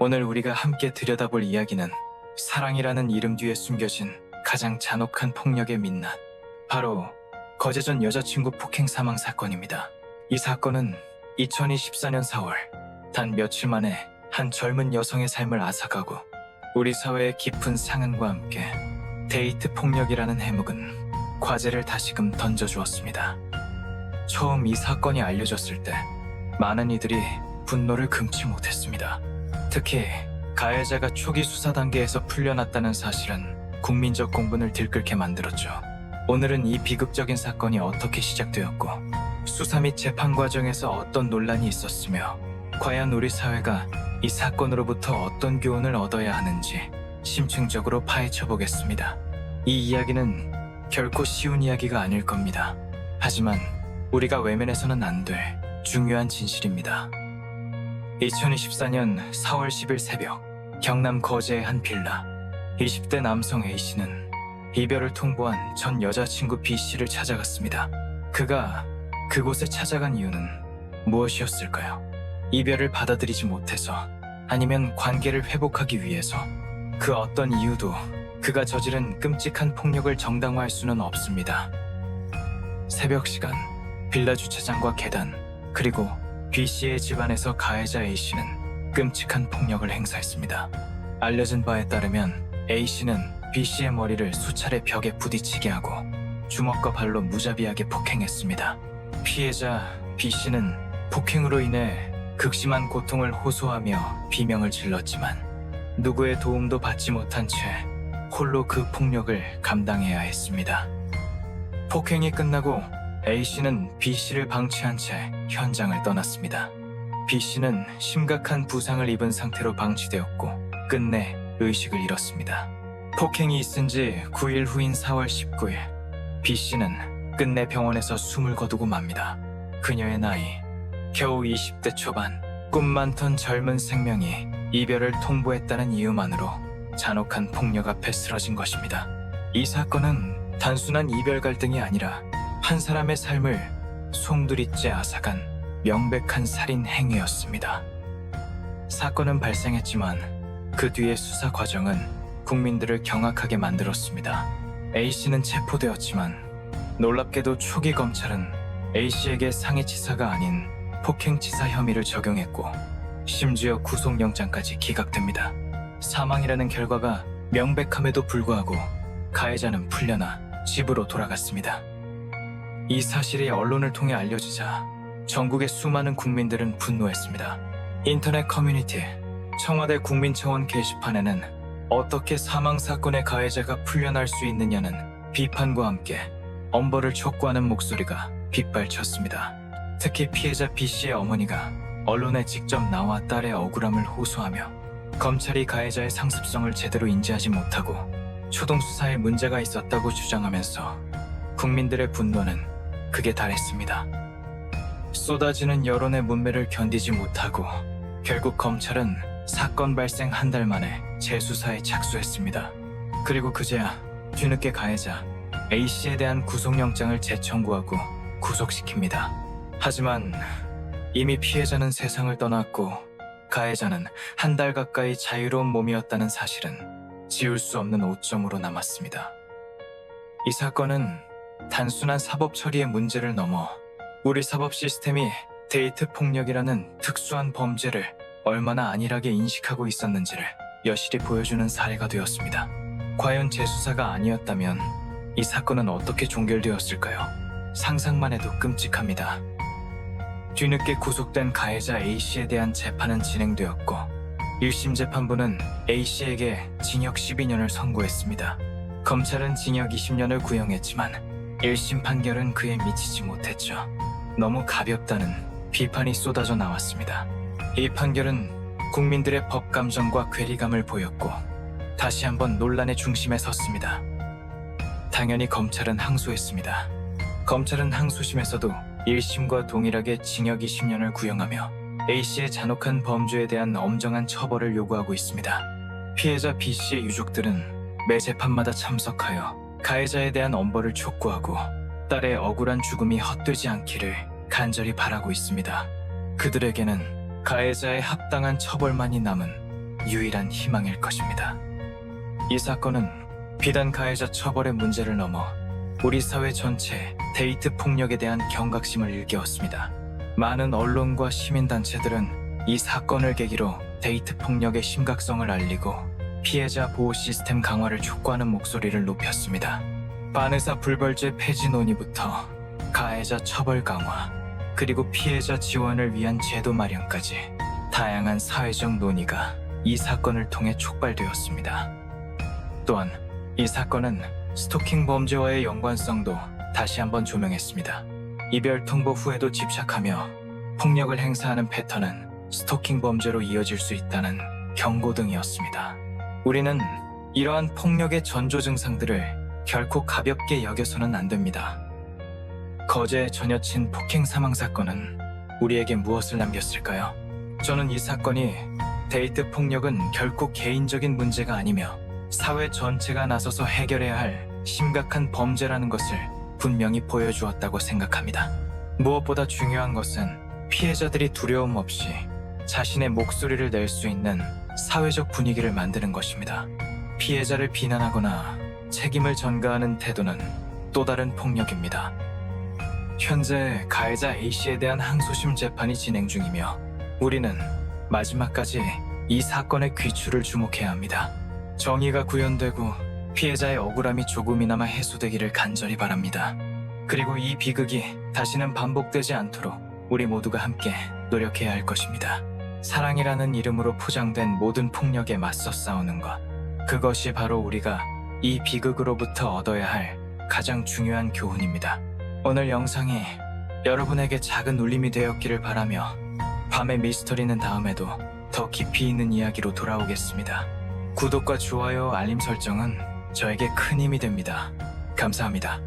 오늘 우리가 함께 들여다볼 이야기는 사랑이라는 이름 뒤에 숨겨진 가장 잔혹한 폭력의 민낯, 바로 거제전 여자친구 폭행 사망 사건입니다. 이 사건은 2024년 4월 단 며칠 만에 한 젊은 여성의 삶을 앗아가고 우리 사회의 깊은 상흔과 함께 데이트 폭력이라는 해묵은 과제를 다시금 던져주었습니다. 처음 이 사건이 알려졌을 때 많은 이들이 분노를 금치 못했습니다. 특히 가해자가 초기 수사 단계에서 풀려났다는 사실은 국민적 공분을 들끓게 만들었죠. 오늘은 이 비극적인 사건이 어떻게 시작되었고 수사 및 재판 과정에서 어떤 논란이 있었으며 과연 우리 사회가 이 사건으로부터 어떤 교훈을 얻어야 하는지 심층적으로 파헤쳐 보겠습니다. 이 이야기는 결코 쉬운 이야기가 아닐 겁니다. 하지만 우리가 외면해서는 안 될 중요한 진실입니다. 2024년 4월 10일 새벽 경남 거제의 한 빌라, 20대 남성 A씨는 이별을 통보한 전 여자친구 B씨를 찾아갔습니다. 그가 그곳에 찾아간 이유는 무엇이었을까요? 이별을 받아들이지 못해서, 아니면 관계를 회복하기 위해서? 그 어떤 이유도 그가 저지른 끔찍한 폭력을 정당화할 수는 없습니다. 새벽 시간, 빌라 주차장과 계단, 그리고 B씨의 집안에서 가해자 A씨는 끔찍한 폭력을 행사했습니다. 알려진 바에 따르면 A씨는 B씨의 머리를 수차례 벽에 부딪히게 하고 주먹과 발로 무자비하게 폭행했습니다. 피해자 B씨는 폭행으로 인해 극심한 고통을 호소하며 비명을 질렀지만 누구의 도움도 받지 못한 채 홀로 그 폭력을 감당해야 했습니다. 폭행이 끝나고 A씨는 B씨를 방치한 채 현장을 떠났습니다. B씨는 심각한 부상을 입은 상태로 방치되었고 끝내 의식을 잃었습니다. 폭행이 있은 지 9일 후인 4월 19일, B씨는 끝내 병원에서 숨을 거두고 맙니다. 그녀의 나이 겨우 20대 초반, 꿈 많던 젊은 생명이 이별을 통보했다는 이유만으로 잔혹한 폭력 앞에 쓰러진 것입니다. 이 사건은 단순한 이별 갈등이 아니라 한 사람의 삶을 송두리째 앗아간 명백한 살인 행위였습니다. 사건은 발생했지만 그 뒤의 수사 과정은 국민들을 경악하게 만들었습니다. A씨는 체포되었지만 놀랍게도 초기 검찰은 A씨에게 상해치사가 아닌 폭행치사 혐의를 적용했고 심지어 구속영장까지 기각됩니다. 사망이라는 결과가 명백함에도 불구하고 가해자는 풀려나 집으로 돌아갔습니다. 이 사실이 언론을 통해 알려지자 전국의 수많은 국민들은 분노했습니다. 인터넷 커뮤니티, 청와대 국민청원 게시판에는 어떻게 사망사건의 가해자가 풀려날 수 있느냐는 비판과 함께 엄벌을 촉구하는 목소리가 빗발쳤습니다. 특히 피해자 B씨의 어머니가 언론에 직접 나와 딸의 억울함을 호소하며 검찰이 가해자의 상습성을 제대로 인지하지 못하고 초동수사에 문제가 있었다고 주장하면서 국민들의 분노는 극에 달했습니다. 쏟아지는 여론의 문매를 견디지 못하고 결국 검찰은 사건 발생 한 달 만에 재수사에 착수했습니다. 그리고 그제야 뒤늦게 가해자 A씨에 대한 구속영장을 재청구하고 구속시킵니다. 하지만 이미 피해자는 세상을 떠났고 가해자는 한 달 가까이 자유로운 몸이었다는 사실은 지울 수 없는 오점으로 남았습니다. 이 사건은 단순한 사법 처리의 문제를 넘어 우리 사법 시스템이 데이트 폭력이라는 특수한 범죄를 얼마나 안일하게 인식하고 있었는지를 여실히 보여주는 사례가 되었습니다. 과연 재수사가 아니었다면 이 사건은 어떻게 종결되었을까요? 상상만 해도 끔찍합니다. 뒤늦게 구속된 가해자 A씨에 대한 재판은 진행되었고 1심 재판부는 A씨에게 징역 12년을 선고했습니다. 검찰은 징역 20년을 구형했지만 1심 판결은 그에 미치지 못했죠. 너무 가볍다는 비판이 쏟아져 나왔습니다. 이 판결은 국민들의 법 감정과 괴리감을 보였고 다시 한번 논란의 중심에 섰습니다. 당연히 검찰은 항소했습니다. 검찰은 항소심에서도 1심과 동일하게 징역 20년을 구형하며 A씨의 잔혹한 범죄에 대한 엄정한 처벌을 요구하고 있습니다. 피해자 B씨의 유족들은 매 재판마다 참석하여 가해자에 대한 엄벌을 촉구하고 딸의 억울한 죽음이 헛되지 않기를 간절히 바라고 있습니다. 그들에게는 가해자의 합당한 처벌만이 남은 유일한 희망일 것입니다. 이 사건은 비단 가해자 처벌의 문제를 넘어 우리 사회 전체 데이트 폭력에 대한 경각심을 일깨웠습니다. 많은 언론과 시민단체들은 이 사건을 계기로 데이트 폭력의 심각성을 알리고 피해자 보호 시스템 강화를 촉구하는 목소리를 높였습니다. 반의사 불벌죄 폐지 논의부터 가해자 처벌 강화, 그리고 피해자 지원을 위한 제도 마련까지 다양한 사회적 논의가 이 사건을 통해 촉발되었습니다. 또한 이 사건은 스토킹 범죄와의 연관성도 다시 한번 조명했습니다. 이별 통보 후에도 집착하며 폭력을 행사하는 패턴은 스토킹 범죄로 이어질 수 있다는 경고 등이었습니다. 우리는 이러한 폭력의 전조 증상들을 결코 가볍게 여겨서는 안 됩니다. 거제의 전 여친 폭행 사망 사건은 우리에게 무엇을 남겼을까요? 저는 이 사건이 데이트 폭력은 결코 개인적인 문제가 아니며 사회 전체가 나서서 해결해야 할 심각한 범죄라는 것을 분명히 보여주었다고 생각합니다. 무엇보다 중요한 것은 피해자들이 두려움 없이 자신의 목소리를 낼 수 있는 사회적 분위기를 만드는 것입니다. 피해자를 비난하거나 책임을 전가하는 태도는 또 다른 폭력입니다. 현재 가해자 A씨에 대한 항소심 재판이 진행 중이며 우리는 마지막까지 이 사건의 귀추를 주목해야 합니다. 정의가 구현되고 피해자의 억울함이 조금이나마 해소되기를 간절히 바랍니다. 그리고 이 비극이 다시는 반복되지 않도록 우리 모두가 함께 노력해야 할 것입니다. 사랑이라는 이름으로 포장된 모든 폭력에 맞서 싸우는 것, 그것이 바로 우리가 이 비극으로부터 얻어야 할 가장 중요한 교훈입니다. 오늘 영상이 여러분에게 작은 울림이 되었기를 바라며 밤의 미스터리는 다음에도 더 깊이 있는 이야기로 돌아오겠습니다. 구독과 좋아요, 알림 설정은 저에게 큰 힘이 됩니다. 감사합니다.